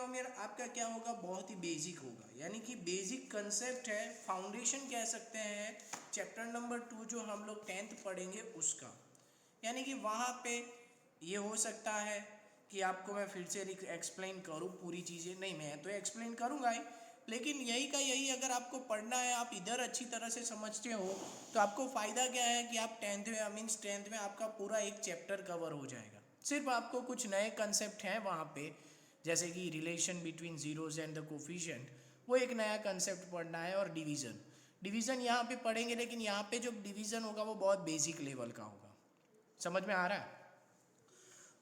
Polynomial आपका क्या होगा, बहुत ही बेसिक होगा, यानी कि बेसिक कंसेप्ट है, फाउंडेशन कह सकते हैं चैप्टर नंबर 2 जो हम लोग 10th पढ़ेंगे उसका। यानी कि वहाँ पे ये हो सकता है कि आपको मैं फिर से एक्सप्लेन करूँ पूरी चीज़ें, नहीं मैं तो एक्सप्लेन करूँगा ही, लेकिन यही का यही अगर आपको पढ़ना है, आप इधर अच्छी तरह से समझते हो तो आपको फ़ायदा क्या है कि आप 10th में मीन्स 10th में आपका पूरा एक चैप्टर कवर हो जाएगा। सिर्फ आपको कुछ नए कंसेप्ट हैं वहाँ पे, जैसे कि relation between zeros and the coefficient, वो एक नया कंसेप्ट पढ़ना है, और डिवीज़न यहाँ पे पढ़ेंगे, लेकिन यहाँ पे जो डिवीज़न होगा वो बहुत बेसिक लेवल का होगा। समझ में आ रहा है?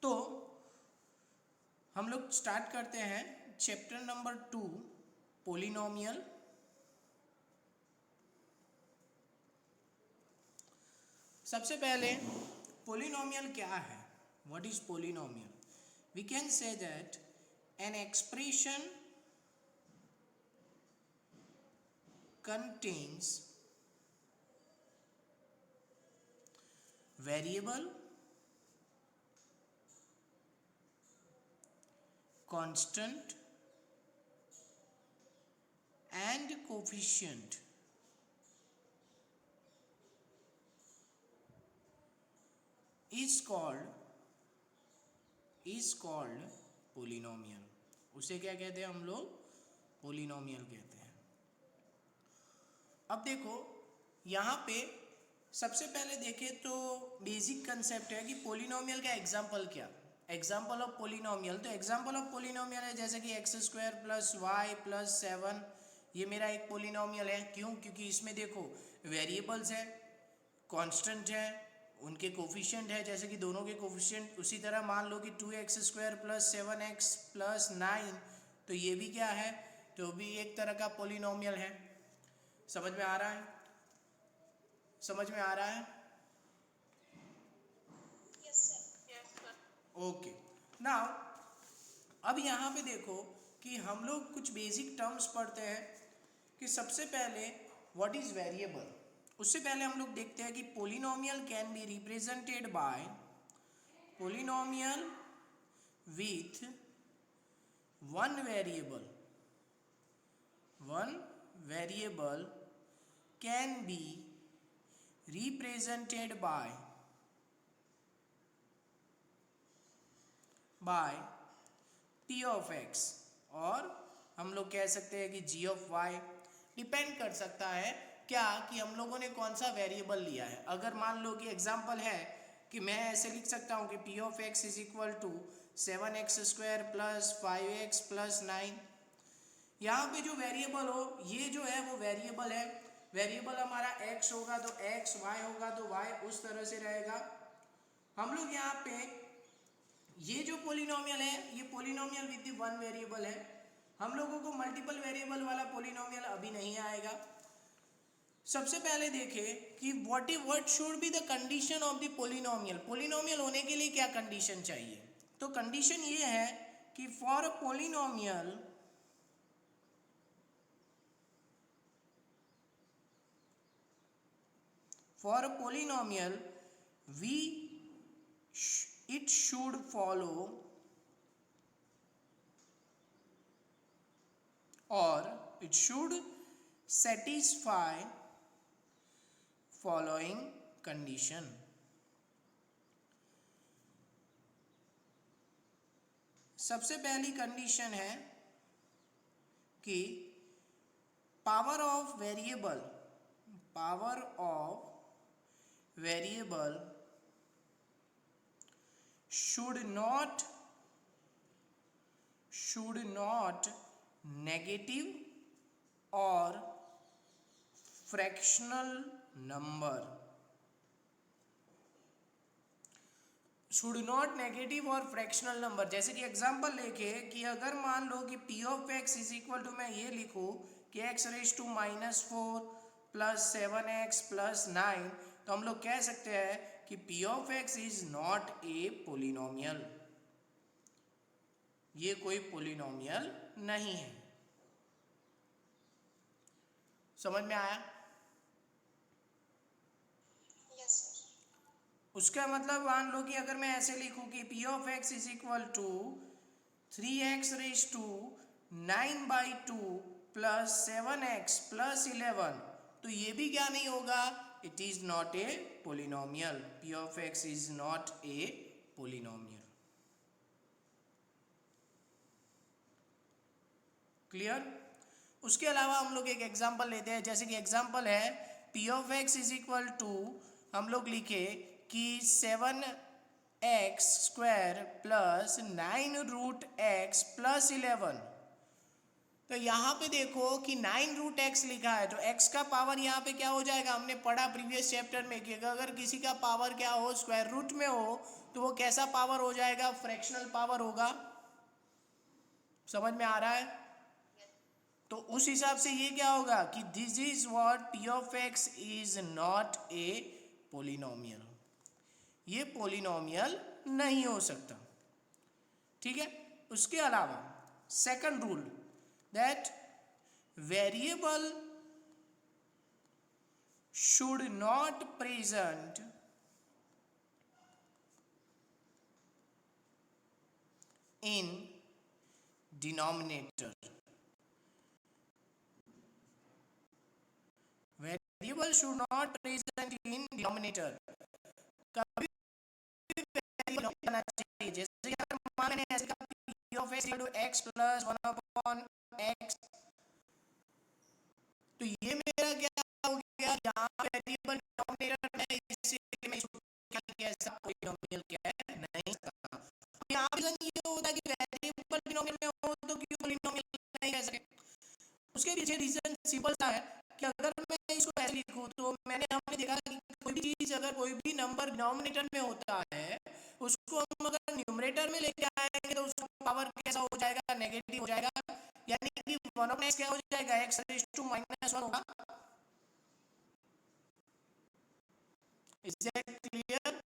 तो हम लोग स्टार्ट करते हैं चैप्टर नंबर 2 पोलिनोमियल। सबसे पहले पोलिनोमियल क्या है, what is polynomial? We can say that an expression contains variable, constant and coefficient is called polynomial। उसे क्या कहते हैं हम लोग? पोलिनोमियल कहते हैं। अब देखो यहाँ पे सबसे पहले देखें तो बेसिक कंसेप्ट है कि पोलिनोमियल का एग्जाम्पल क्या, एग्जाम्पल ऑफ पोलिनोमियल। तो एग्जाम्पल ऑफ पोलिनोमियल है जैसे कि x² + y + 7, ये मेरा एक पोलिनोमियल है। क्यों? क्योंकि इसमें देखो वेरिएबल्स है, कांस्टेंट है, उनके कोफिशिएंट है, जैसे कि दोनों के कोफिशिएंट। उसी तरह मान लो कि 2x² + 7x + 9, तो ये भी क्या है, तो भी एक तरह का पोलिनोमियल है। समझ में आ रहा है? समझ में आ रहा है? Yes sir. ओके। नाउ अब यहाँ पे देखो कि हम लोग कुछ बेसिक टर्म्स पढ़ते हैं कि सबसे पहले व्हाट इज वेरिएबल। उससे पहले हम लोग देखते हैं कि polynomial can be represented by polynomial with one variable can be represented by p of x, और हम लोग कह सकते हैं कि g of y। डिपेंड कर सकता है क्या कि हम लोगों ने कौन सा वेरिएबल लिया है। अगर मान लो कि एग्जांपल है कि मैं ऐसे लिख सकता हूँ कि p of x = 7x² + 5x + 9। यहाँ पे जो वेरिएबल हो, ये जो है वो वेरिएबल है, वेरिएबल हमारा x होगा तो x, y होगा तो y, उस तरह से रहेगा। हम लोग यहाँ पे ये जो पोलिनोमियल है, ये पोलिनोमियल विद वन वेरिएबल है। हम लोगों को मल्टीपल वेरिएबल वाला पोलिनोमियल अभी नहीं आएगा। सबसे पहले देखें कि what should be the condition of the polynomial. Polynomial होने के लिए क्या कंडीशन चाहिए? तो कंडीशन ये है कि for a polynomial it should follow or it should satisfy following condition। सबसे पहली कंडीशन है कि power of variable should not negative or fractional number। Should not negative और फ्रैक्शनल नंबर। जैसे कि एग्जांपल लेके कि अगर मान लो कि p of x = मैं ये लिखूँ कि x⁻⁻⁴ + 7x + 9, तो हम लोग कह सकते हैं कि p of x is not a polynomial, ये कोई पोलिनोमियल नहीं है। समझ में आया? Yes sir. उसका मतलब मान लो कि अगर मैं ऐसे लिखूं कि p of x = 3x raise to 9/2 plus 7x plus 11, तो ये भी क्या नहीं होगा, it is not a polynomial. p of x is not a polynomial. Clear. उसके अलावा हम लोग एक एग्जांपल लेते हैं. जैसे कि एग्जांपल है p of x is equal to, हम लोग लिखे कि 7x square plus 9√x plus 11. तो यहाँ पे देखो कि 9√x लिखा है, तो x का पावर यहाँ पे क्या हो जाएगा, हमने पढ़ा प्रीवियस चैप्टर में कि अगर किसी का पावर क्या हो, स्क्वायर रूट में हो, तो वो कैसा पावर हो जाएगा, फ्रैक्शनल पावर होगा. समझ में आ रहा है. तो उस हिसाब से ये क्या होगा कि this is what p of x is not a polynomial. ये पोलिनोमियल नहीं हो सकता. ठीक है. उसके अलावा second rule, that variable should not present in denominator. Variable should not present in denominator. कभी वेरिएबल नहीं होना चाहिए. जैसे अगर मान लें ऐसे का p of x equal to x plus 1/x, तो ये मेरा क्या हो गया, यहाँ वेरिएबल डिनोमिनेटर है, इसलिए मैं इसको क्या किया, ऐसा पॉलिनोमियल क्या है नहीं सकता. यहाँ पे ये होता है कि वेरिएबल डिनोमिनेटर में हो तो क्यों पॉलिनोमियल नहीं कह सके. उसके पीछे रीजन सिंपल सा है कि अगर मैं इसको ऐसे लिखूं, तो हमने देखा कि कोई भी चीज, अगर कोई भी नंबर डिनोमिनेटर में होता है, उसको हम अगर न्यूमरेटर में लेके आएंगे तो उसका पावर कैसा हो जाएगा, नेगेटिव हो जाएगा. यानी कि 1/x क्या हो जाएगा, x रेज़ टू -1 होगा. Is that clear.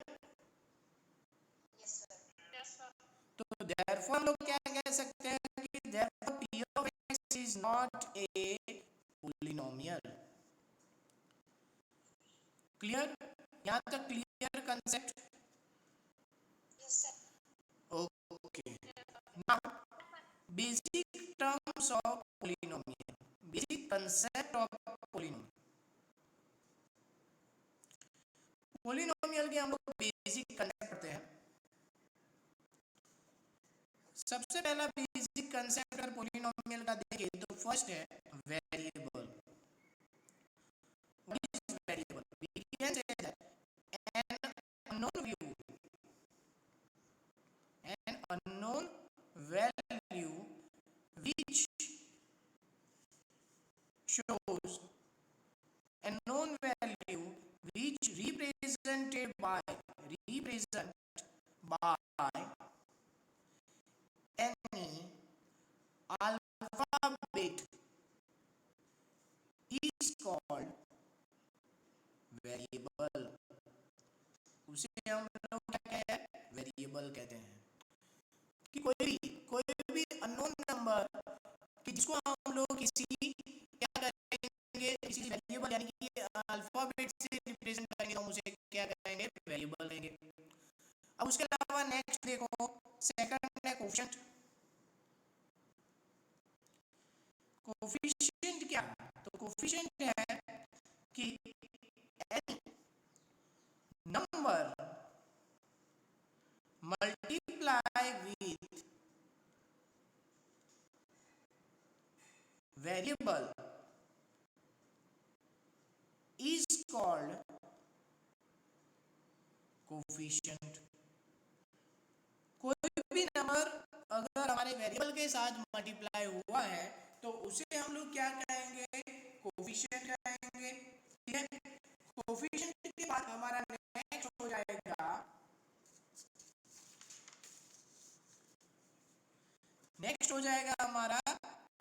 Yes, sir. Yes, sir. तो देयरफॉर हम लोग क्या कह सकते हैं कि therefore p of x is not a polynomial. Clear. यहाँ तक clear concept. Yes, sir. Okay. Now basic terms of polynomial, basic concept of polynomial. Polynomial के हम लोग बेसिक कंसेप्ट पढ़ते हैं. सबसे पहला बेसिक कंसेप्ट अगर पोलिनोमियल का देखें तो फर्स्ट है variable. What is variable? We can say that an unknown value, an unknown value which shows a known value which represented by any alphabet is called variable. उसे हम लोग क्या कहते हैं, वेरिएबल कहते हैं. कि कोई भी अननोन नंबर कि जिसको हम लोग किसी क्या करेंगे, किसी वेरिएबल यानी कि अल्फाबेट से रिप्रेजेंट करेंगे, तो हम उसे क्या कहेंगे, वेरिएबल कहेंगे. अब उसके अलावा नेक्स्ट देखो, सेकंड है कोफिशिएंट. कोफिशिएंट क्या है, तो कोफिशिएंट है कि any number multiply with variable is called coefficient. कोई भी नंबर अगर हमारे वेरिएबल के साथ मल्टीप्लाई हुआ है तो उसे हम लोग क्या कहेंगे, कोफिशिएंट कहेंगे. ठीक है. कोफिशिएंट के बाद हमारा नेक्स्ट हो जाएगा, हमारा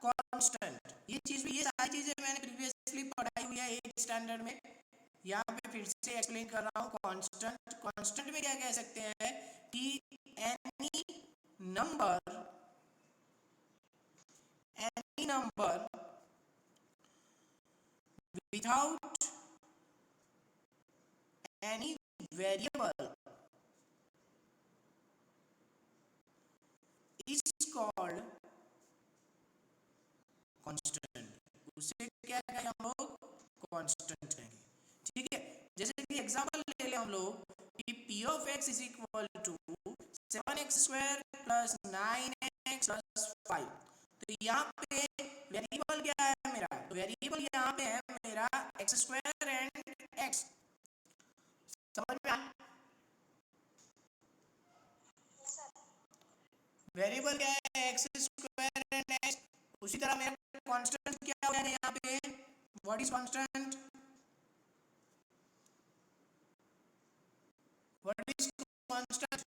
कांस्टेंट. ये सारी चीजें मैंने प्रीवियसली पढ़ाई हुई है 8th स्टैंडर्ड में. यहाँ पे फिर से एक्सप्लेन कर रहा हूँ. कांस्टेंट में क्या कह सकते हैं कि any number without any variable is called constant, उसे क्या कहेंगे हम लोग, कांस्टेंट कहेंगे। ठीक है, जैसे कि एग्जांपल ले ले हम लोग कि p of x is equal to 7x square plus 9x plus 5। तो यहाँ पे वेरिएबल क्या है मेरा, तो वेरिएबल यहाँ पे है मेरा x स्क्वायर एंड x। समझ में आया? Yes, sir. वेरिएबल क्या है, x स्क्वायर एंड x। उसी तरह मेरा कांस्टेंट क्या हो जाएगा यहाँ पे, what is constant, what is constant,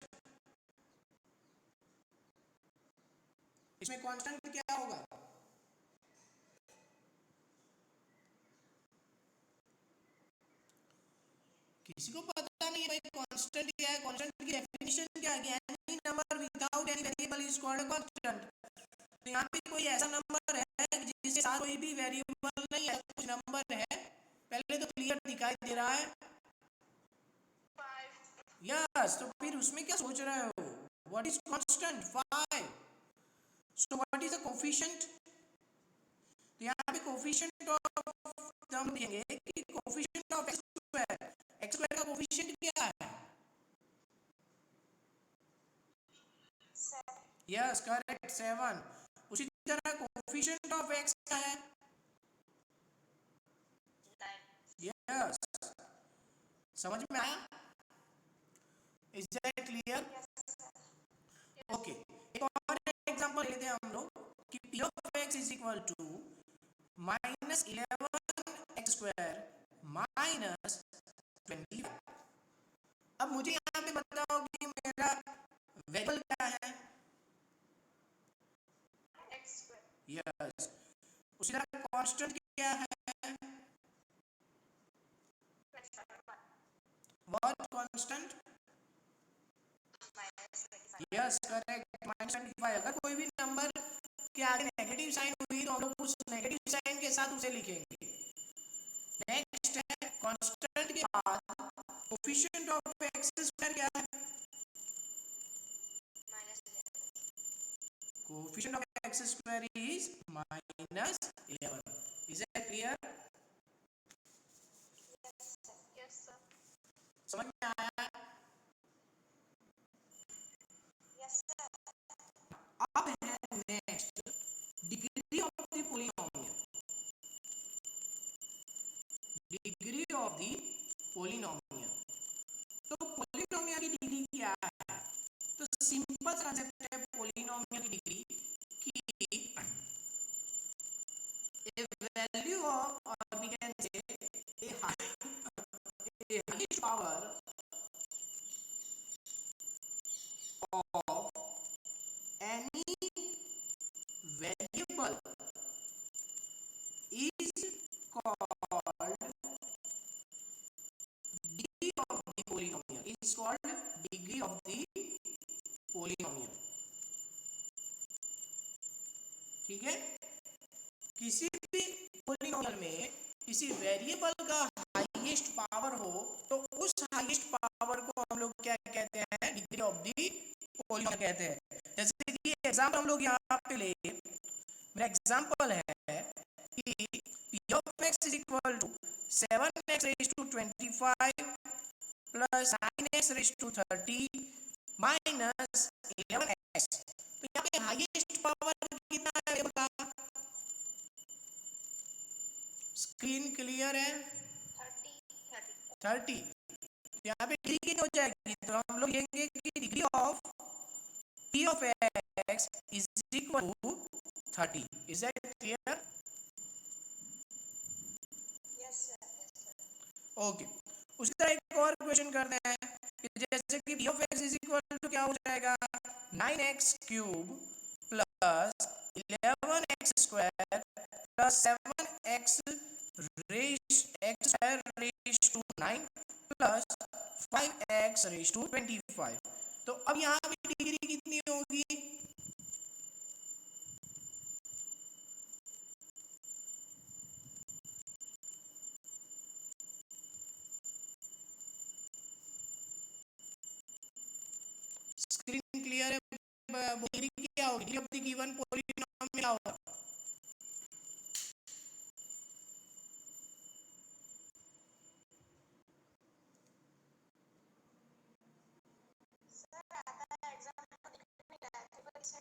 इसमें कांस्टेंट क्या होगा, किसी को पता नहीं है भाई कांस्टेंट क्या है, कांस्टेंट की डेफिनेशन क्या है, any number without any variable is called constant. तो यहाँ पे कोई ऐसा नंबर है जिसके साथ कोई भी वेरिएबल नहीं है, कुछ नंबर है, पहले तो क्लियर दिखाई दे रहा है, 5. यस, तो फिर उसमें क्या सोच रहे हो, what is constant, 5। So what is the coefficient, तो यहाँ पे कोफिशिएंट ऑफ हम देंगे कि कोफिशिएंट ऑफ एक्स स्क्वायर का कोफिशिएंट क्या है, 7. Yes correct 7। उसी तरह कोफिशिएंट ऑफ एक्स क्या है, 9. यस, समझ में आया, is that clear? Yes, sir. Okay, एक और एग्जांपल लेते हैं हम लोग कि p of x is equal to minus 11 x square minus 20। अब मुझे यहाँ पे बताओ कि मेरा वेरिएबल क्या है, X square. यस, उसी तरह कांस्टेंट क्या है, 25. What constant, Minus 25. Yes correct minus 25। अगर कोई भी नंबर के आगे नेगेटिव साइन हुई तो हम लोग उस नेगेटिव साइन के साथ उसे लिखेंगे। नेक्स्ट है कांस्टेंट के बाद कोफिशिएंट ऑफ एक्स स्क्वायर क्या है, Minus 11. Coefficient of x square is minus 11। Is that clear? Yes, sir. Yes, sir. समझ में आया? Yes, sir. अब है next degree of the polynomial, degree of the polynomial. तो पोलिनोमियल की डिग्री क्या है, तो सिंपल कंसेप्ट है पोलिनोमियल की डिग्री कि a value of, or we can say a highest power of any variable is called degree of the polynomial, is called degree of the polynomial। ठीक है, किसी भी पोलिनोमियल में किसी वेरिएबल का हाईएस्ट पावर हो तो उस हाईएस्ट पावर को हम लोग क्या कहते हैं, डिग्री ऑफ द पोलिनोमियल कहते हैं। जैसे कि एग्जांपल हम लोग यहाँ पे ले, मेरा एग्जांपल है कि p of x is equal to 7x raised to 25 plus 9x raised to 30 minus 11x। तो यहाँ पे हाईएस्ट पावर कितना है बता, स्क्रीन क्लियर है, 30. 30। यहाँ पे डिग्री कितनी हो जाएगी, तो हम लोग लिखेंगे कि degree of p of x is equal to 30। Is that clear? Yes, sir. Yes, sir. Okay, उसी तरह एक और क्वेश्चन करते हैं कि जैसे कि p of x is equal to क्या हो जाएगा, 9x cube plus 11x square plus 7x x square raise to 9 plus 5x raise to 25। तो अब यहाँ पे डिग्री कितनी होगी, स्क्रीन क्लियर है, डिग्री क्या होगी, इवन पॉलिनोमियल होगा? सर आता है एग्जाम में दिख नहीं रहा है पर इसे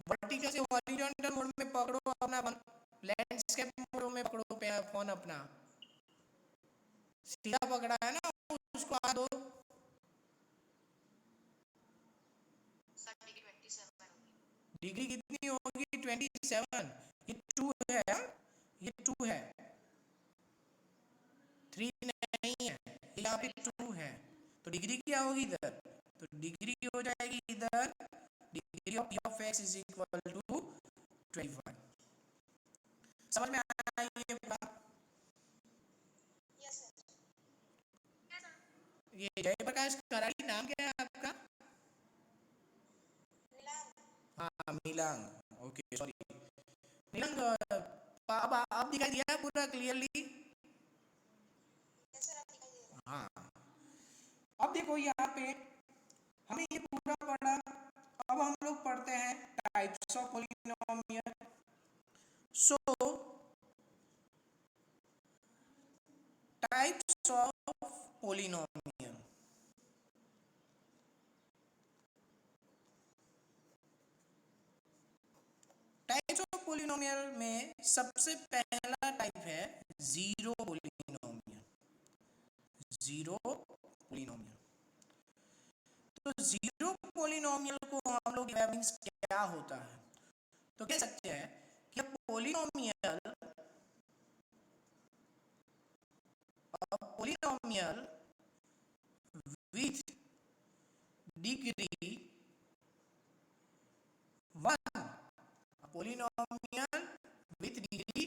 वर्टिकल से हॉरिजॉन्टल मोड में पकड़ो अपना, लैंडस्केप मोड में पकड़ो पे फोन अपना, सीधा पकड़ा है ना, उसको आ दो। सर डिग्री 27 होगी। डिग्री कितनी होगी? 27। ये 2 है, ये 2 है, 3 नहीं है, यहाँ पे 2 है, तो डिग्री क्या होगी इधर? तो डिग्री हो जाएगी इधर, degree of of x is equal to 21। समझ में आया ये बात? Yes sir. ये जयप्रकाश कराड़ी नाम क्या है आपका? मिलान। हाँ मिलांग, ओके सॉरी मिलांग। अब दिखाई दिया पूरा क्लियरली? यस सर आप दिखाई दे रहा है। हाँ, अब देखो यहाँ पे हमने ये पूरा पढ़ा, अब हम लोग पढ़ते हैं types of polynomial. So types of polynomial, types of polynomial में सबसे पहला टाइप है जीरो पॉलिनोमियल। जीरो पॉलिनोमियल, तो जीरो पॉलिनोमियल को हम लोग मींस क्या होता है, तो कह सकते हैं कि polynomial, polynomial with degree 1, polynomial with degree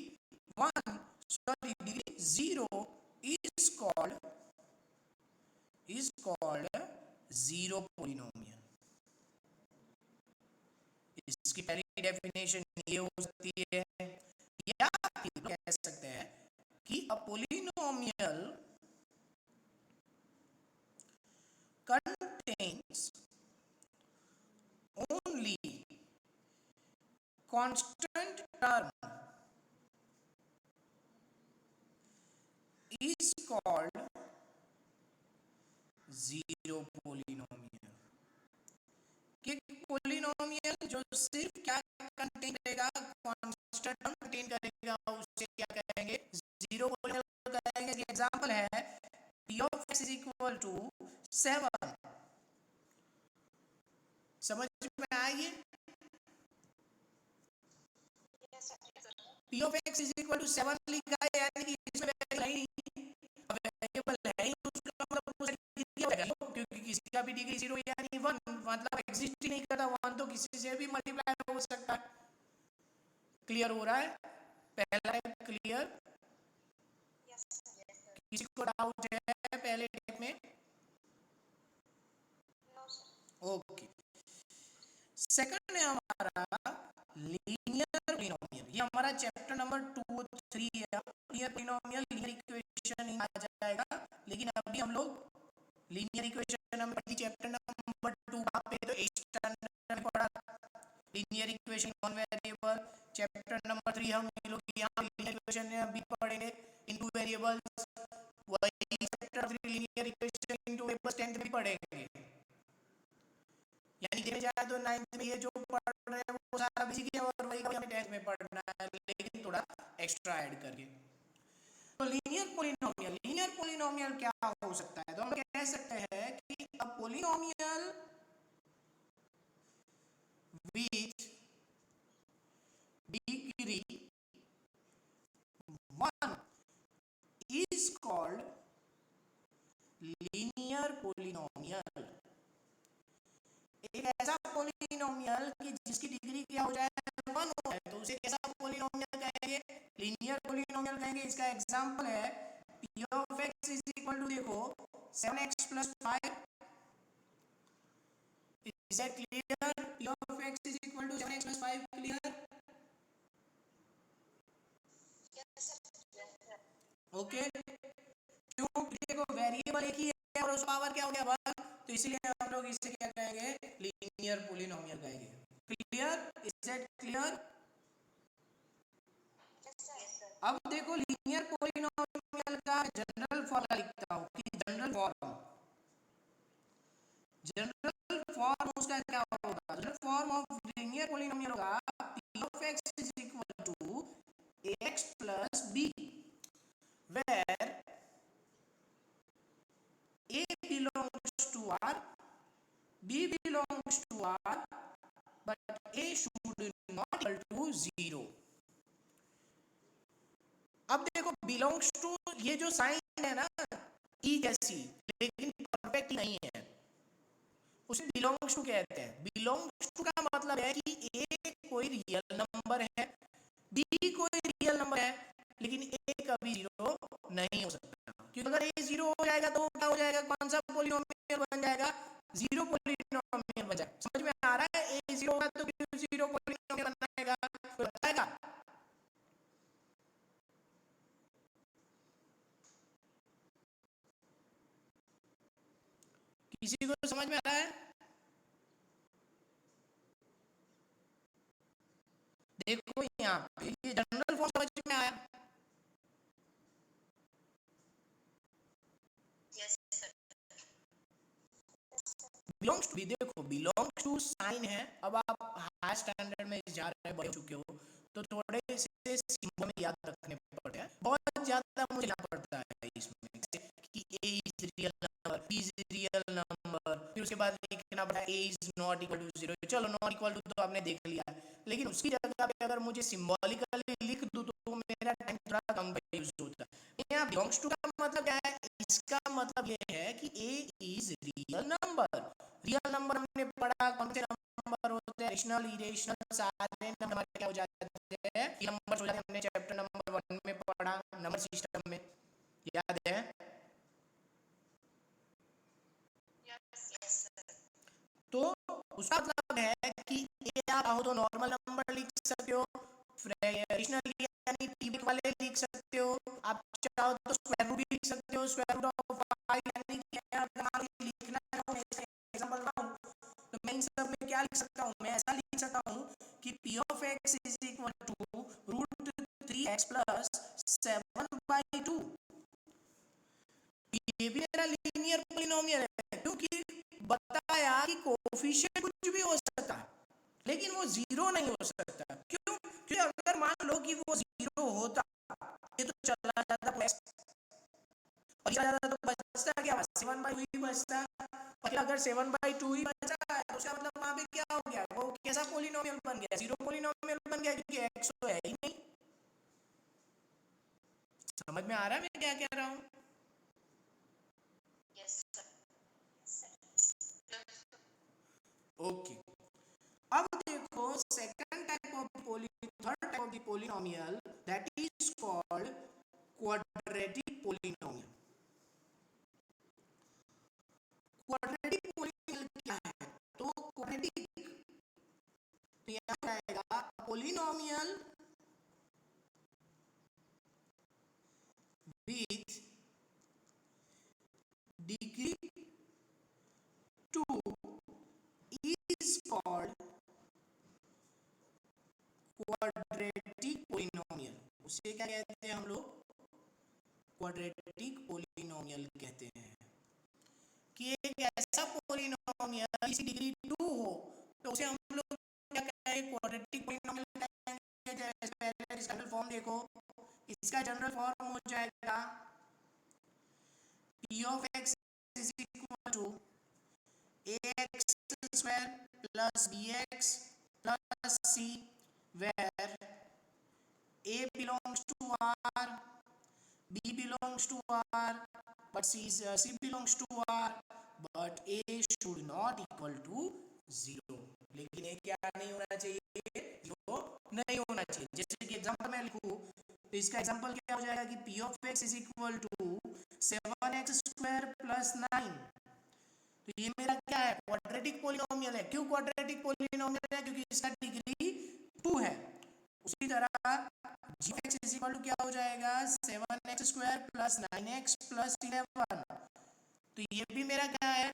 1, sorry degree 0 is called zero polynomial। इसकी पहली डेफिनेशन ये हो सकती है, या फिर कह सकते हैं कि अ polynomial contains only constant term is called zero polynomial. कि पोलिनोमियल जो सिर्फ क्या कंटेन करेगा, कांस्टेंट टर्म कंटेन करेगा, उसे क्या कहेंगे? जीरो पोलिनोमियल कहेंगे। एग्जांपल है p of x is equal to 7। समझ में आएगी? Yes sir. p of x is equal to 7 लिखा है, यानी कि इसमें वेरिएबल है ही, अब वेरिएबल है ही उसका मतलब उसे डिग्री होगा, क्योंकि किसी का भी डिग्री 0 यानी 1, मतलब एग्जिस्ट ही नहीं करता। 1 तो किसी से भी मल्टीप्लाई हो सकता है। क्लियर हो रहा है? पहला टाइप क्लियर? Yes sir. किसी को डाउट है पहले टाइप में? No sir. ओके, सेकंड है हमारा लीनियर पॉलिनोमियल। ये हमारा चैप्टर नंबर 2 3 है। लीनियर पॉलिनोमियल, लीनियर इक्वेशन आ जाएगा, लेकिन अभी हम लोग linear equation number chapter number 2 पे तो स्टैंडर्ड में पढ़ा linear equation one variable. Chapter number 3 हम लोग यहाँ लीनियर इक्वेशन में अभी पढ़ेंगे इन टू वेरिएबल्स। वही chapter 3 linear equation in two variables 10th में पढ़ेंगे। यानी देखा जाए तो 9th में ये जो पढ़ रहे हैं वो सारा बेसिक है, और वही हमें 10th में पढ़ना है, लेकिन थोड़ा एक्स्ट्रा ऐड करके। तो लीनियर पॉलिनोमियल क्या हो सकता है? तो हम कह सकते हैं कि a polynomial which degree 1 is called linear polynomial. एक ऐसा पॉलिनोमियल कि जिसकी डिग्री क्या हो जाए 1 हो जाए, तो उसे कैसा पॉलिनोमियल कहेंगे? लीनियर पॉलिनोमियल कहेंगे। इसका एग्जांपल है p of x is equal to, देखो 7x plus 5। Is that clear? p of x is equal to 7x plus 5 clear? Yes sir. Okay, क्यों? देखो वेरिएबल एक ही है और उसका पावर क्या हो गया 1, तो इसीलिए हम लोग इसे क्या कहेंगे? लीनियर पॉलिनोमियल कहेंगे। Clear? Is that clear? Yes, sir. अब देखो लीनियर पॉलिनोमियल का जनरल फॉर्म लिखता हूँ कि जनरल फॉर्म उसका क्या होगा? General form of linear polynomial होगा p of x is equal to ax plus b, where a belongs to r, b belongs to r, but a should not equal to 0. अब देखो belongs to, ये जो sign है ना ई जैसी, लेकिन perfect नहीं है, उसे बिलोंग्स टू कहते हैं। बिलोंग्स टू का मतलब है कि ए कोई रियल नंबर है, बी कोई रियल नंबर है, लेकिन ए कभी जीरो नहीं हो सकता, क्योंकि अगर ए जीरो हो जाएगा तो क्या हो जाएगा? कौन सा पॉलिनोमियल बन जाएगा? जीरो पॉलिनोमियल बन जाएगा। समझ में आ रहा है? ए जीरो होगा तो क्यों जीरो पॉलिनोमियल बनाएगा? कोई बताएगा? किसी को समझ में आ रहा है? देखो यहाँ पे ये जनरल फॉर्म समझ में आया? Yes, sir. बिलोंग्स टू भी देखो, बिलोंग्स टू साइन है। अब आप हाई स्टैंडर्ड में जा रहे हैं, बड़े हो चुके हो, तो थोड़े से सिंबल में याद रखने पड़ते हैं, बहुत ज्यादा मुझे याद पड़ता है इसमें कि A is real number, B is real number, फिर उसके बाद लिखना पड़ता है A is not equal to 0। चलो नॉट इक्वल टू तो आपने देख लिया है, लेकिन उसकी जगह पे अगर मुझे सिंबॉलिकली लिख दूं तो मेरा टाइम थोड़ा कम यूज होता है। यहाँ बिलोंग्स टू का मतलब क्या है? इसका मतलब ये है कि A is real number. Real number हमने पढ़ा, कौन से नंबर होते हैं? रेशनल, इरेशनल, सारे नंबर क्या हो जाते हैं? ये नंबर हो जाते हैं। हमने चैप्टर नंबर 1 में पढ़ा, नंबर सिस्टम में, याद है? Yes, sir. तो उसका मतलब है कि ए आप चाहो तो नॉर्मल नंबर लिख सकते हो, रेशनल यानी टीबिक वाले लिख सकते हो, आप चाहो तो स्क्वायर रूट भी लिख सकते हो, स्क्वायर रूट ऑफ 5 यानी कि अगर लिखना चाहो एग्जांपल दूं तो मैं इन सब में क्या लिख सकता हूँ? मैं ऐसा लिख सकता हूँ कि p of x is equal to root 3x plus 7/2। ये भी मेरा लीनियर पॉलिनोमियल है, क्योंकि बताया कि कोफिशिएंट कुछ भी हो सकता है, लेकिन वो जीरो नहीं हो सकता। क्यों? क्योंकि अगर मान लो कि वो जीरो होता, ये तो चला जाता प्लस, और चला जाता तो बचता क्या? 7/2 ही बचता। और अगर 7/2 ही बचा है तो उसका मतलब वहां पे क्या हो गया? वो कैसा पॉलिनोमियल बन गया? जीरो पॉलिनोमियल बन गया, क्योंकि x तो है ही नहीं। समझ में आ रहा है मैं क्या कह रहा हूँ? Yes, sir. ओके, अब देखो second type of third type of the polynomial, that is called quadratic polynomial. Quadratic polynomial क्या है? तो क्वाड्रेटिक तो यहाँ आएगा polynomial with degree 2 is called quadratic polynomial. उसे क्या कहते हैं हम लोग? क्वाड्रेटिक पॉलिनोमियल कहते हैं। कि एक ऐसा पॉलिनोमियल जिसकी डिग्री 2 हो तो उसे हम लोग क्या कहेंगे? क्वाड्रेटिक पॉलिनोमियल कहेंगे। जैसे पहले इसका जनरल फॉर्म देखो, इसका जनरल फॉर्म हो जाएगा p of x is equal to ax square plus bx plus c, where a belongs to r, b belongs to r, but c belongs to r, but a should not equal to 0। लेकिन ये क्या नहीं होना चाहिए? Zero नहीं होना चाहिए। जैसे कि एग्जांपल में लिखूं तो इसका एग्जांपल क्या हो जाएगा कि p of x is equal to 7x square plus 9। तो ये मेरा क्या है? क्वाड्रेटिक पॉलिनोमियल है। क्यों क्वाड्रेटिक पॉलिनोमियल है? क्योंकि इसका डिग्री 2 है। उसी तरह g of x is equal to क्या हो जाएगा? 7x square plus 9x plus 11। तो ये भी मेरा क्या है?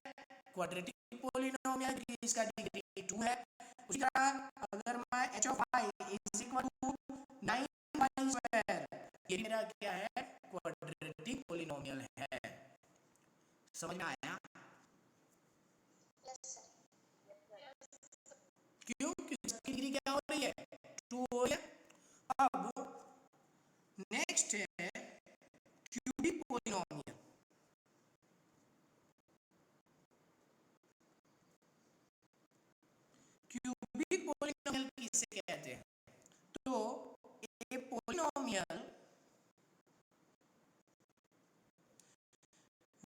क्वाड्रेटिक पॉलिनोमियल, इसका डिग्री 2 है। उसी तरह अगर मैं h of y is equal to 9y², ये मेरा क्या है, क्वाड्रेटिक पोलिनोमियल है। समझ में आया? Yes sir. क्यों? क्योंकि इसकी डिग्री क्या हो रही है, 2 हो रही है। अब नेक्स्ट है क्यूबिक पोलिनोमियल। क्यूबिक पोलिनोमियल किसे कहते हैं? तो ए पोलिनोमियल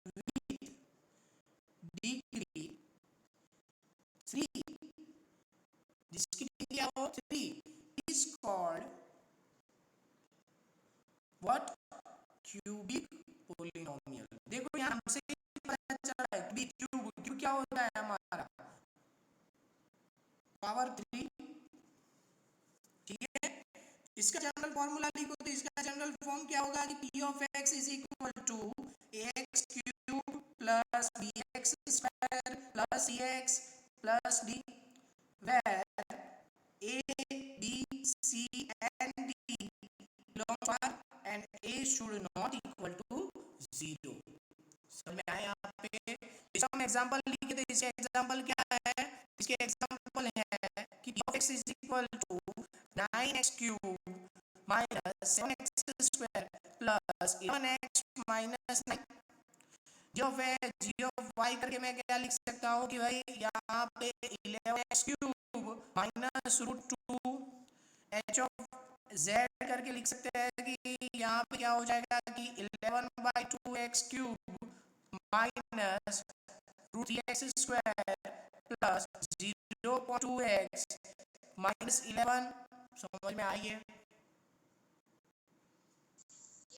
विथ डिग्री 3, जिसकी डिग्री क्या हो 3, is called what, cubic polynomial. देखो यहाँ हमसे पता चल रहा है कि क्यूब क्यूब क्या होता है हमारा, पावर 3, ठीक है। इसका जनरल फॉर्मूला लिखो तो इसका जनरल फॉर्म क्या होगा कि p of x is equal to x cube plus b x square plus c x plus d, where a b c and d belong to R and a should not equal to 0। समझ में आया यहाँ पे? इसका हम example लिखे तो इसके एग्जांपल क्या है, इसके एग्जांपल है कि p of x is equal to 9x cube minus 7x square plus 11x minus 9। g of y करके मैं क्या लिख सकता हूँ कि भाई यहाँ पे 11x cube minus root 2 h of z करके लिख सकते हैं कि यहाँ पे क्या हो जाएगा कि 11/2x cube minus root 3x square plus 0.2x minus 11। समझ में आई है?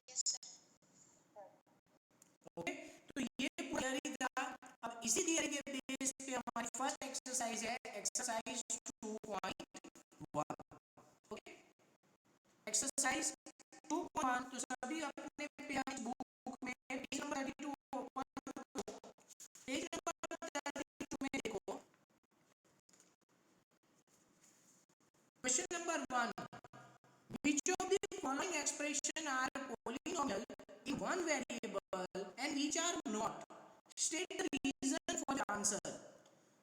Yes sir. ओके, तो ये थियरी था। अब इसी थियरी के बेस पे हमारी फर्स्ट एक्सरसाइज है एक्सरसाइज 2.1। ओके, एक्सरसाइज 2.1 तो सभी अपने पेज बुक में पेज नंबर 32 ओपन करो। पेज नंबर 32 में देखो question number 1, which of the following expression are polynomial in one variable and which are not, state the reason for the answer।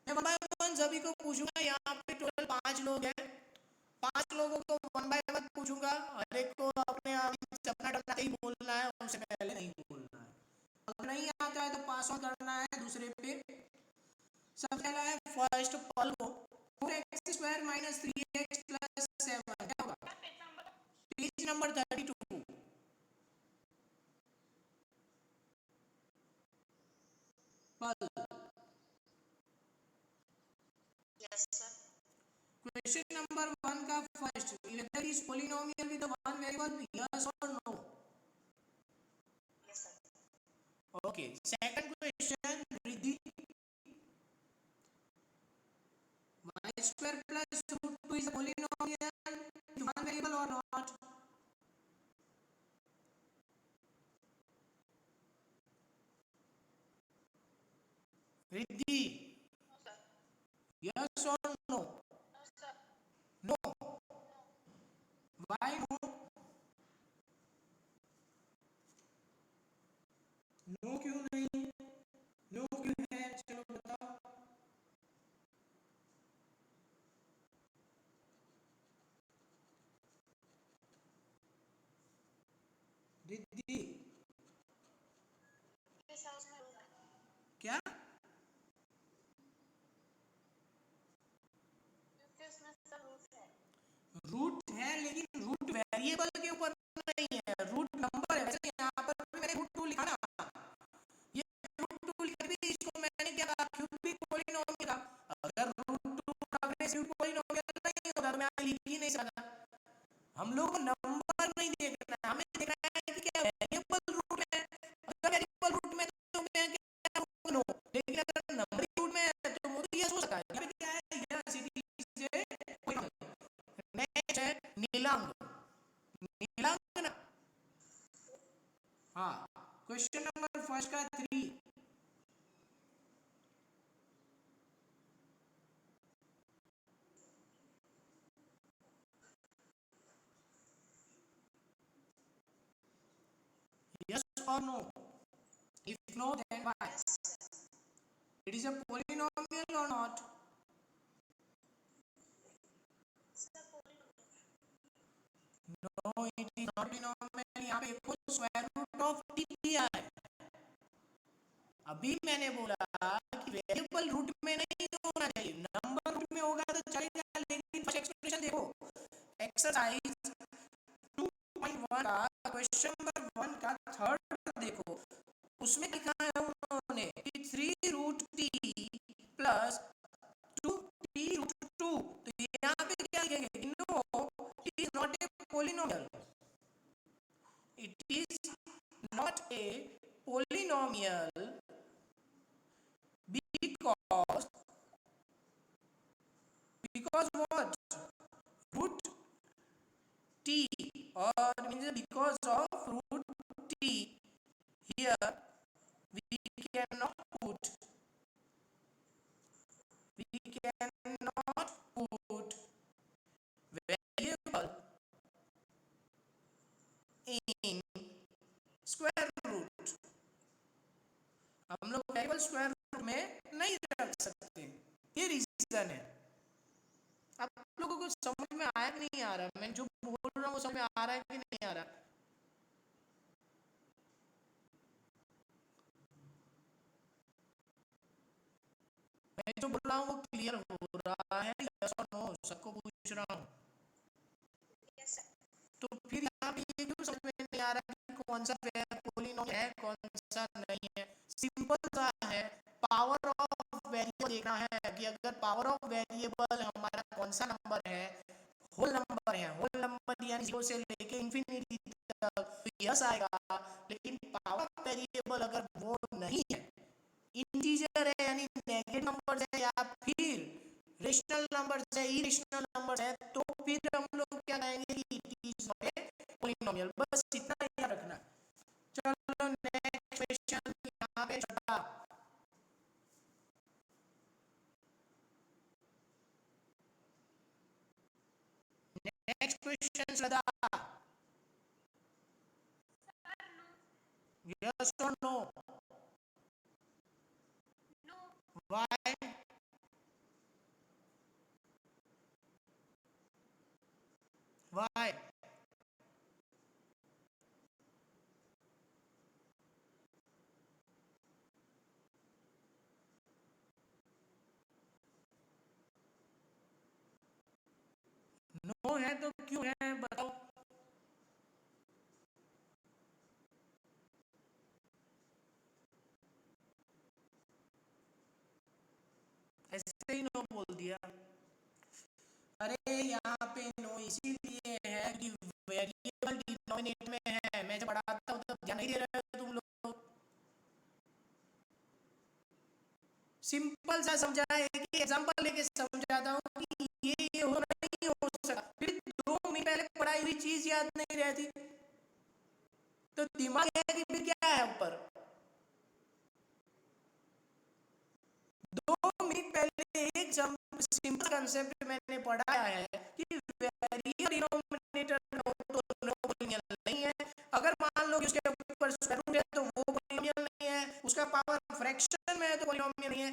मैं one by one सभी को पूछूंगा, यहाँ पे टोटल 5 लोग हैं, 5 लोगों को वन बाय वन पूछूंगा, हर एक को अपने अपना टर्न ही बोलना है, उससे पहले नहीं बोलना है। अगर नहीं आता है तो पास ऑन करना है दूसरे पे। सब पहला है फर्स्ट पल को 4x² माइनस 3x प्लस 7 क्या होगा, पेज नंबर 32। पल यस सर। क्वेश्चन नंबर 1 का first, whether is polynomial with the one variable, yes or no? Yes sir. Okay, second question, Riddhi, y² plus root 2 is a polynomial with one variable or not? Riddhi, yes or no? No. Why no? No क्यों नहीं, no क्यों है, चलो बताओ। रिद्धि इस house में root है। क्या, क्योंकि उसमें सर रूट है। रूट है लेकिन रूट वेरिएबल के ऊपर नहीं है, रूट नंबर है। वैसे यहाँ पर भी मैंने रूट 2 लिखा ना, ये रूट 2 लिखा भी इसको मैंने क्या कहा, क्यूबिक पोलिनोमियल का। अगर रूट 2 प्रोग्रेसिव पोलिनोमियल नहीं होता तो मैं लिख ही नहीं सकता। हम लोग को नंबर नहीं देखना है, हमें देखना है कि क्या वेरिएबल रूट में है। अगर वेरिएबल रूट में तो मैं क्या नो, लेकिन अगर नंबर रूट में है तो वो तो ये हो सकता है। यहाँ पे क्या है, yes it is polynomial. Next है नीलांग, नीलांग ना, हाँ। क्वेश्चन नंबर फर्स्ट का 3, or no? If no, then why? Yes, sir. It is a polynomial or not? Sir, polynomial. No, it is not polynomial. यहाँ पे कोई स्क्वायर रूट ऑफ टी दिया है. अभी मैंने बोला कि वेरिएबल रूट में नहीं होना चाहिए, नंबर रूट में होगा तो चलेगा, लेकिन फर्स्ट एक्सप्रेशन देखो, एक्सरसाइज 2.1 का क्वेश्चन नंबर 1 का थर्ड देखो, उसमें लिखा है उन्होंने कि 3 root t plus 2 t root 2. तो यहाँ पे क्या लिखेंगे? No, it is not a polynomial. It is not a polynomial because what? Root t, or means because of root t, here we cannot put variable in square root. हम लोग variable square root में नहीं रख सकते, ये reason है. आप लोगों को समझ में आया कि नहीं आ रहा? मैं जो बोल रहा हूँ समझ में आ रहा है कि नहीं आ रहा? मैं जो बोल रहा हूँ वो क्लियर हो रहा है? यस और नो सबको पूछ रहा हूँ. Yes, sir. तो फिर यहाँ पे ये क्यों समझ में नहीं आ रहा कि कौन सा पोलिनोमियल है कौन सा नहीं है? सिंपल सा है, पावर ऑफ वेरिएबल देखना है कि अगर पावर ऑफ वेरिएबल हमारा कौन सा नंबर है, होल नंबर है, होल नंबर यानी 0 से लेके इंफिनिटी तक, तो यस आएगा. लेकिन पावर ऑफ वेरिएबल अगर वो नहीं है, इंटीजर है यानी नेगेटिव नंबर है, या फिर रेशनल नंबर है, इरेशनल नंबर है, तो फिर हम लोग क्या कहेंगे कि it is not a polynomial. बस इतना याद रखना. चलो नेक्स्ट क्वेश्चन यहाँ पे छठा. Next question Shraddha. यस और no? No. Why? Why? No है तो क्यों है बताओ? ऐसे ही नो बोल दिया. अरे यहाँ पे नो इसीलिए है कि वेरिएबल डिनोमिनेटर में है. मैं जब पढ़ाता हूँ तब ध्यान नहीं दे रहे हो तुम लोग. सिंपल सा समझा है कि एग्जांपल लेके समझाता हूँ कि ये हो नहीं हो सकता. फिर 2 मिनट पहले पढ़ाई हुई चीज याद नहीं रहती तो दिमाग है कि फिर क्या है ऊपर. 2 मिनट पहले एक सिंपल कंसेप्ट मैंने पढ़ाया है कि वेरिएबल डिनोमिनेटर में हो तो नो पॉलिनोमियल नहीं है. अगर मान लो कि उसके ऊपर स्क्वायर रूट है तो वो पॉलिनोमियल नहीं है. उसका पावर फ्रैक्शन में है तो पॉलिनोमियल नहीं है.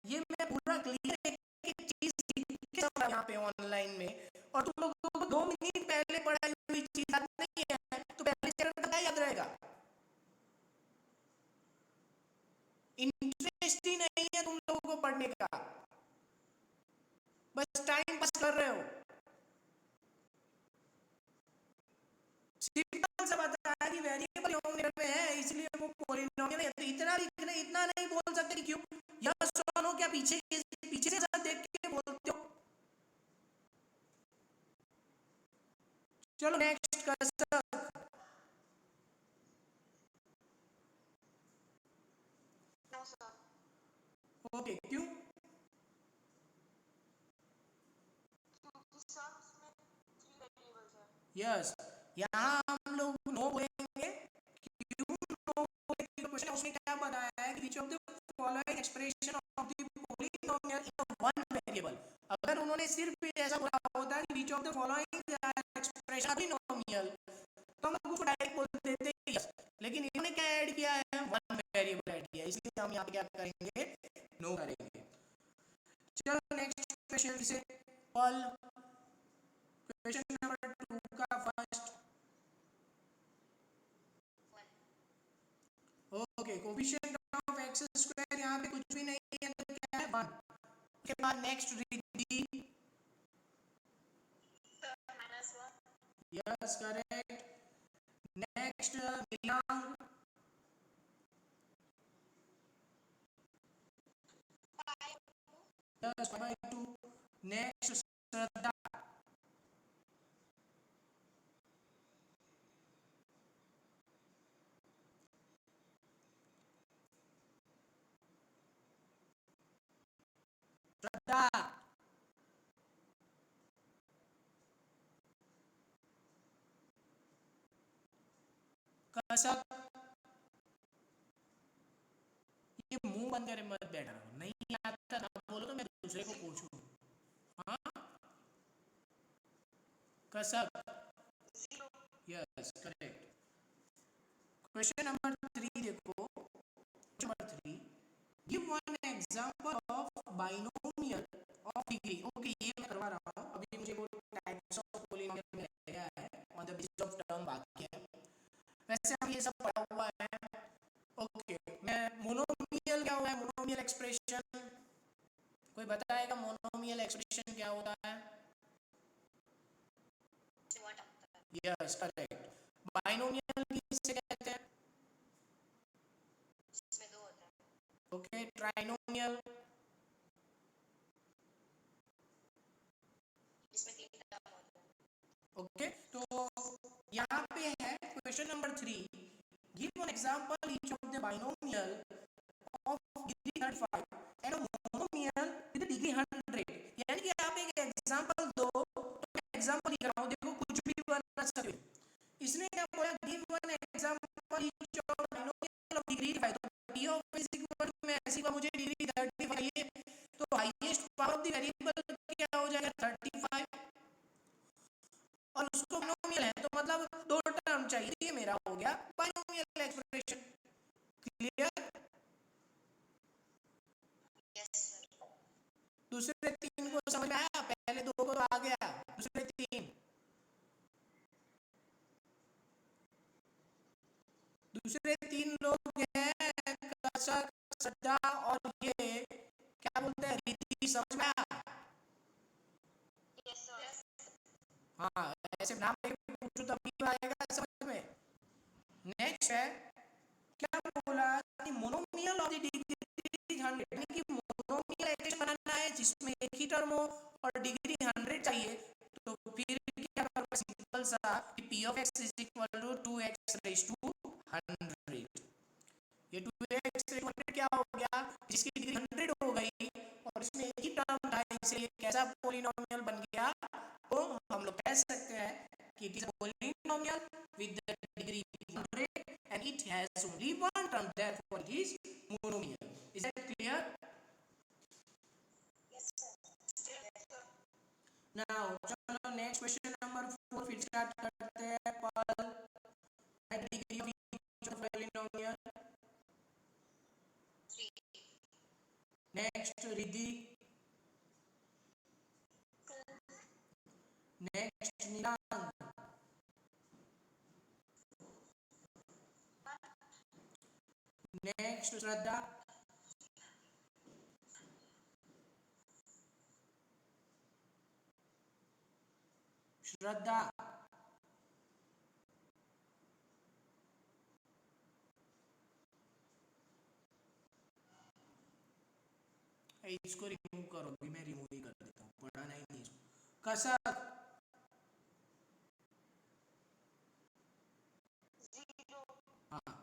ये मैं पूरा क्लियर एक चीज सीख के समझा यहाँ पे ऑनलाइन में, और तुम लोगों को 2 मिनट पहले पढ़ाई हुई चीज याद नहीं है तो पहले चैप्टर का क्या याद रहेगा? इंटरेस्ट ही नहीं है तुम लोगों को पढ़ने का, बस टाइम पास कर रहे हो. सिंपल सा बताया कि वेरिएबल डिनोमिनेटर में है इसलिए वो पॉलिनोमियल है. तो इतना नहीं बोल सकते कि क्यों. यस और नो क्या पीछे से सब देख के बोलते हो? चलो नेक्स्ट कर सक. No, sir. ओके क्यों? क्योंकि sums में 3 variables है. यस, यहाँ हम लोग नो बोलेंगे. क्यों नो बोलेंगे? क्वेश्चन उसमें क्या बताया है कि which of the following expression of the polynomial in one variable. अगर उन्होंने सिर्फ ऐसा बोला होता कि which of the following expression polynomial तो हम लोग उसको डायरेक्ट बोल देते यस. लेकिन इन्होंने क्या ऐड किया है, वन वेरिएबल ऐड किया है, इसलिए हम यहाँ पे क्या करेंगे, नो करेंगे। चलो नेक्स्ट क्वेश्चन से पल क्वेश्चन नंबर 2 का first. Okay, coefficient of x square यहाँ पे कुछ भी नहीं है तो क्या है, 1। उसके बाद next Riddhi, yes correct. Next Milang, yes 5/2। Next Shraddha, Shraddha, Kasak, ये मुंह बंद करे मत बैठा, नहीं आता ना बोलो तो मैं दूसरे को पूछूं। हाँ, कसक, यस करेक्ट। क्वेश्चन नंबर 3 देखो, question number 3, give one example of binomial of degree. Okay, ये मैं करवा रहा हूँ अभी, मुझे वो टाइप्स ऑफ पॉलिनोमियल में रह गया है, on the basis of term बाकी है, वैसे हम ये सब पढ़ा हुआ है। ओके, मैं मोनोमियल क्या हुआ है, मोनोमियल एक्सप्रेशन, कोई बताएगा मोनोमियल एक्सप्रेशन क्या होता है? Yes correct. बाइनोमियल किसे कहते हैं? Okay, trinomial, okay. तो यहाँ पे है question number 3, give one example each of the binomial of degree 35 and a monomial with degree 100। यानी कि आप एक एग्जांपल दो, तो एग्जांपल लिख रहा हूँ, देखो कुछ भी बना सकते हो। इसने क्या बोला, give one example each of binomial of degree 35, तो p of is equal to, मैं ऐसी का मुझे डिग्री 35 है, तो highest power of the variable क्या हो जाएगा, 35, और उसको बाइनोमियल है तो मतलब दो टर्म चाहिए, ये मेरा हो गया बाइनोमियल एक्सप्रेशन। क्लियर? दूसरे 3 को समझ में आया? पहले 2 को तो आ गया, दूसरे 3, दूसरे 3 लोग हैं कसक, श्रद्धा और ये क्या बोलते हैं, रीति, समझ में आया? हाँ, ऐसे नाम लेके पूछो तभी आएगा समझ में। नेक्स्ट है, क्या बोला कि मोनोमियल ऑफ द डिग्री 100, यानी कि मोनोमियल एक्सप्रेशन बनाना है जिसमें एक ही टर्म हो और डिग्री 100 चाहिए, तो फिर क्या करोगे, सिंपल सा कि p of x is equal to 2x raised to 100। ये 2x raised to 100 क्या हो गया, जिसकी डिग्री 100 हो गई और इसमें एक ही टर्म था, इसलिए कैसा पॉलिनोमियल बन गया, तो हम लोग कह सकते हैं कि it is a polynomial with the degree 100 and it has only one term, therefore it is monomial. Is that clear? Now चलो नेक्स्ट क्वेश्चन नंबर 4 फिर स्टार्ट करते हैं। Pull degree of each of polynomial. Next Riddhi, next Milan, next Shraddha, Shraddha, इसको remove करो, अभी मैं remove ही कर देता हूँ, पढ़ाना ही नहीं इसको। कसक, हाँ।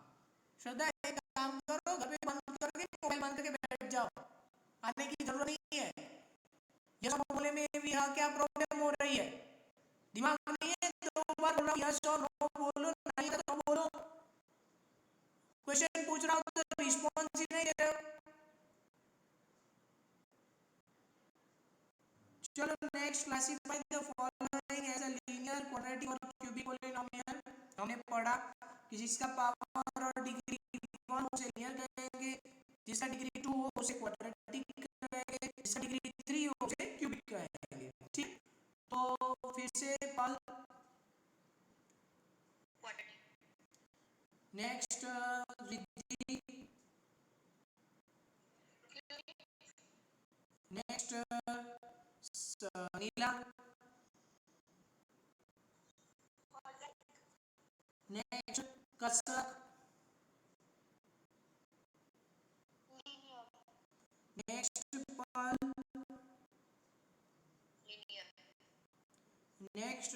श्रद्धा एक काम करो, घर पे बंद करके मोबाइल बंद करके बैठ जाओ, आने की जरूरत नहीं है। यस बोलने में भी यहाँ क्या प्रॉब्लम हो रही है, दिमाग नहीं है, दो बार बोल रहा हूँ यस और नो बोलो, नहीं तो नो बोलो। क्वेश्चन पूछ रहा हूँ तो रिस्पॉन्स ही नहीं दे रहे हो। चलो next, classify the following as a linear, quadratic और क्यूबिक पॉलिनोमियल। हमने पढ़ा कि जिसका पावर और डिग्री 1 हो उसे लिनियर कहेंगे, जिसका डिग्री 2 हो उसे क्वाड्रेटिक कहेंगे, जिसका डिग्री 3 हो उसे क्यूबिक कहेंगे। ठीक, तो फिर से पल नेक्स्ट रिद्धि, नेक्स्ट नीला, नेक्स्ट कसक, नेक्स्ट पल, नेक्स्ट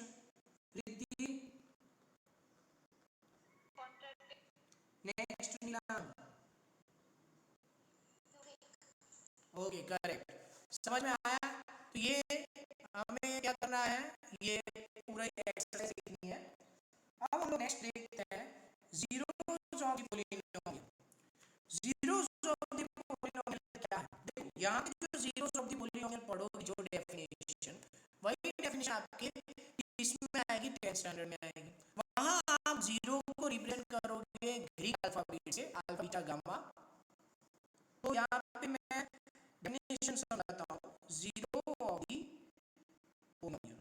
रिद्धि, नेक्स्ट नीला। ओके करेक्ट, समझ में आया। तो ये हमें क्या करना है, ये पूरा एक्सरसाइज लिखनी है। अब हम लोग नेक्स्ट देखते हैं zeros of the polynomial. Zeros of the polynomial क्या है, देखो यहाँ पे जो जीरोस ऑफ द पॉलिनोमियल पढ़ोगे जो डेफिनेशन, वही डेफिनेशन आपके इसमें आएगी 10th स्टैंडर्ड में आएगी। वहाँ आप जीरो को रिप्रेजेंट करोगे ग्रीक अल्फाबेट से, अल्फा बीटा गामा। तो यहाँ पे मैं डेफिनेशन समझाता हूँ zero of the polynomial.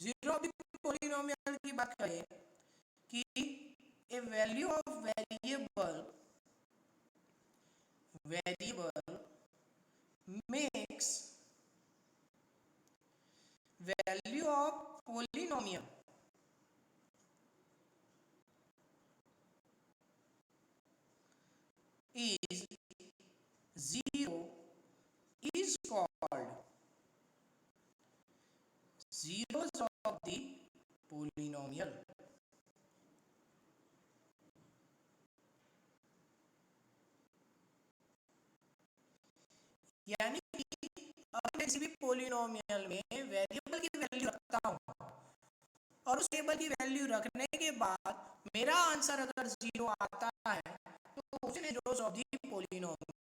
Zero of the polynomial की बात करें कि a value of variable makes value of polynomial is zero is called zeros of the polynomial। यानी कि अगर मैं किसी भी पोलिनोमियल में वेरिएबल की वैल्यू रखता हूँ और उस टेबल की वैल्यू रखने के बाद मेरा आंसर अगर जीरो आता है तो उसे मैं जीरोस ऑफ द पोलिनोमियल